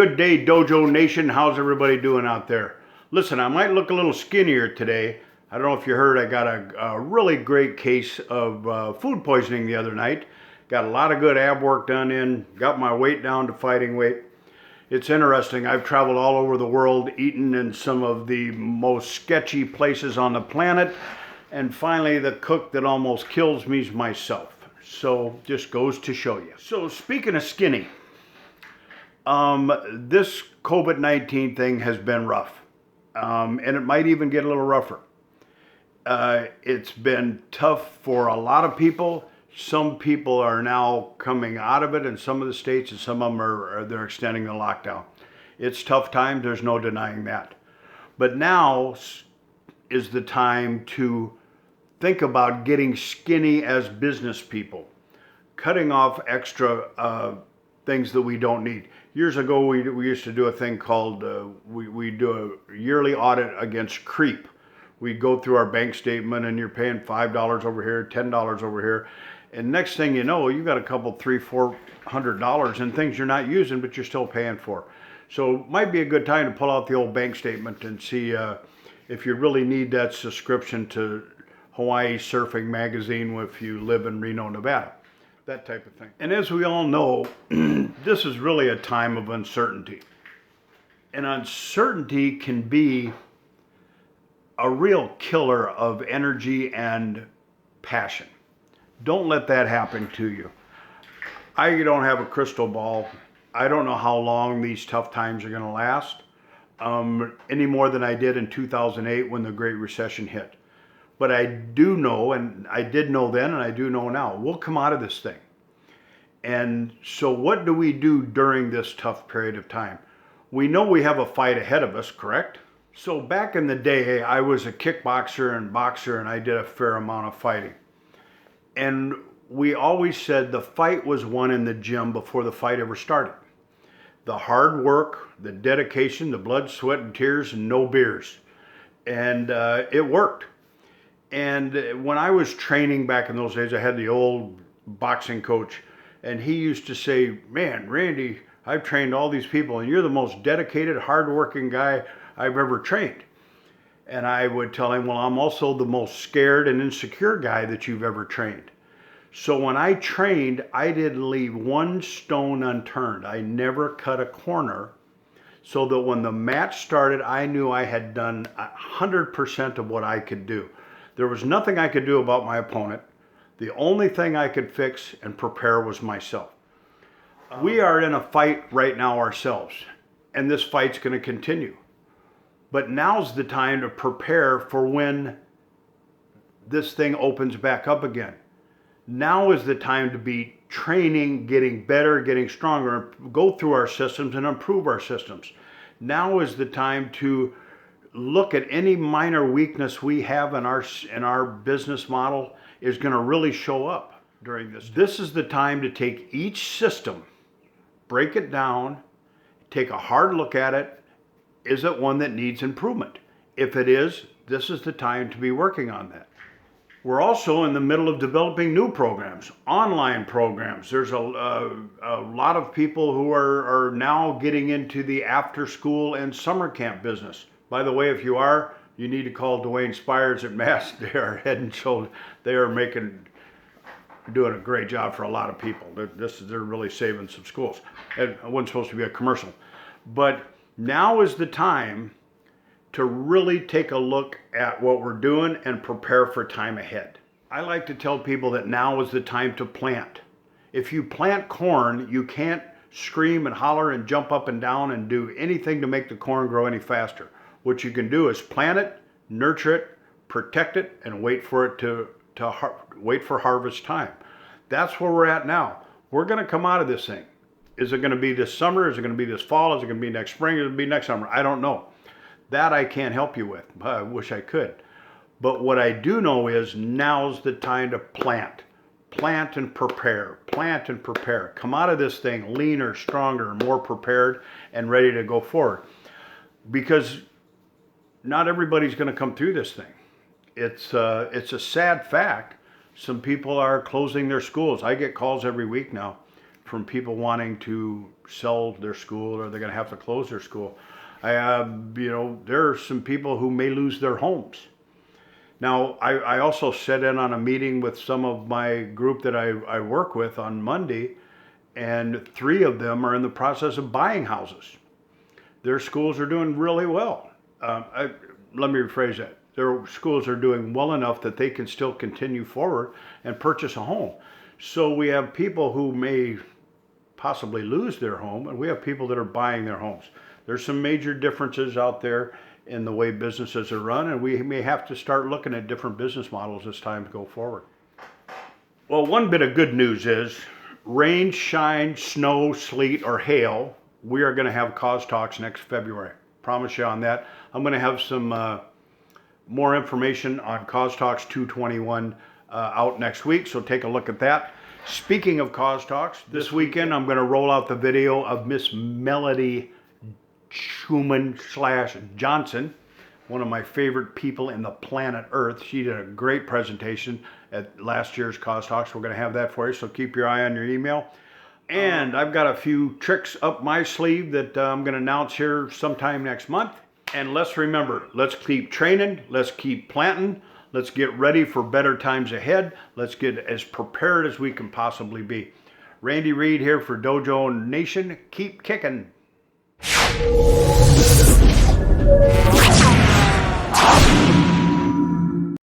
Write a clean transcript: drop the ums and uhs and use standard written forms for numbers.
Good day, Dojo Nation. How's everybody doing out there? Listen, I might look a little skinnier today. I don't know if you heard, I got a really great case of food poisoning the other night. Got a lot of good ab work done in, got my weight down to fighting weight. It's interesting. I've traveled all over the world, eaten in some of the most sketchy places on the planet, and finally the cook that almost kills me is myself. So just goes to show you. So speaking of skinny, this COVID-19 thing has been rough, and it might even get a little rougher. It's been tough for a lot of people. Some people are now coming out of it in some of the states, and some of them they're extending the lockdown. It's tough times, there's no denying that. But now is the time to think about getting skinny as business people, cutting off extra things that we don't need. Years ago, we used to do a thing called, we do a yearly audit against creep. We go through our bank statement and you're paying $5 over here, $10 over here. And next thing you know, you got a couple, $300-$400 in things you're not using, but you're still paying for. So it might be a good time to pull out the old bank statement and see if you really need that subscription to Hawaii Surfing Magazine if you live in Reno, Nevada. That type of thing. And as we all know, this is really a time of uncertainty. And uncertainty can be a real killer of energy and passion. Don't let that happen to you. I don't have a crystal ball. I don't know how long these tough times are going to last, any more than I did in 2008 when the Great Recession hit. But I do know, and I did know then, and I do know now, we'll come out of this thing. And so what do we do during this tough period of time? We know we have a fight ahead of us, correct? So back in the day, I was a kickboxer and boxer, and I did a fair amount of fighting. And we always said the fight was won in the gym before the fight ever started. The hard work, the dedication, the blood, sweat, and tears, and no beers. And it worked. And when I was training back in those days, I had the old boxing coach, and he used to say, man, Randy, I've trained all these people, and you're the most dedicated, hardworking guy I've ever trained. And I would tell him, well, I'm also the most scared and insecure guy that you've ever trained. So when I trained, I didn't leave one stone unturned. I never cut a corner, so that when the match started, I knew I had done 100% of what I could do. There was nothing I could do about my opponent. The only thing I could fix and prepare was myself. We are in a fight right now ourselves, and this fight's going to continue. But now's the time to prepare for when this thing opens back up again. Now is the time to be training, getting better, getting stronger, go through our systems and improve our systems. Now is the time to look at any minor weakness we have in our business model is going to really show up during this. This is the time to take each system, break it down, take a hard look at it. Is it one that needs improvement? If it is, this is the time to be working on that. We're also in the middle of developing new programs, online programs. There's a lot of people who are now getting into the after school and summer camp business. By the way, if you are, you need to call Dwayne Spires at Mass. They are head and shoulder. They are doing a great job for a lot of people. They're really saving some schools. It wasn't supposed to be a commercial. But now is the time to really take a look at what we're doing and prepare for time ahead. I like to tell people that now is the time to plant. If you plant corn, you can't scream and holler and jump up and down and do anything to make the corn grow any faster. What you can do is plant it, nurture it, protect it, and wait for it wait for harvest time. That's where we're at now. We're going to come out of this thing. Is it going to be this summer? Is it going to be this fall? Is it going to be next spring? Is it going to be next summer? I don't know. That I can't help you with. I wish I could. But what I do know is now's the time to plant. Plant and prepare. Plant and prepare. Come out of this thing leaner, stronger, more prepared, and ready to go forward. Because not everybody's going to come through this thing. It's a sad fact. Some people are closing their schools. I get calls every week now from people wanting to sell their school or they're going to have to close their school. There are some people who may lose their homes. Now, I also sat in on a meeting with some of my group that I work with on Monday, and 3 of them are in the process of buying houses. Their schools are doing really well. Let me rephrase that. Their schools are doing well enough that they can still continue forward and purchase a home. So we have people who may possibly lose their home, and we have people that are buying their homes. There's some major differences out there in the way businesses are run, and we may have to start looking at different business models as time go forward. Well, one bit of good news is rain, shine, snow, sleet, or hail, we are going to have Cause Talks next February. Promise you on that. I'm going to have some more information on Cause Talks 221 out next week, so take a look at that. Speaking of Cause Talks, this weekend I'm going to roll out the video of Miss Melody Schumann/Johnson, one of my favorite people in the planet Earth. She did a great presentation at last year's Cause Talks. We're going to have that for you, so keep your eye on your email. And I've got a few tricks up my sleeve that I'm going to announce here sometime next month. And let's remember, let's keep training, let's keep planting, let's get ready for better times ahead. Let's get as prepared as we can possibly be. Randy Reed here for Dojo Nation. Keep kicking.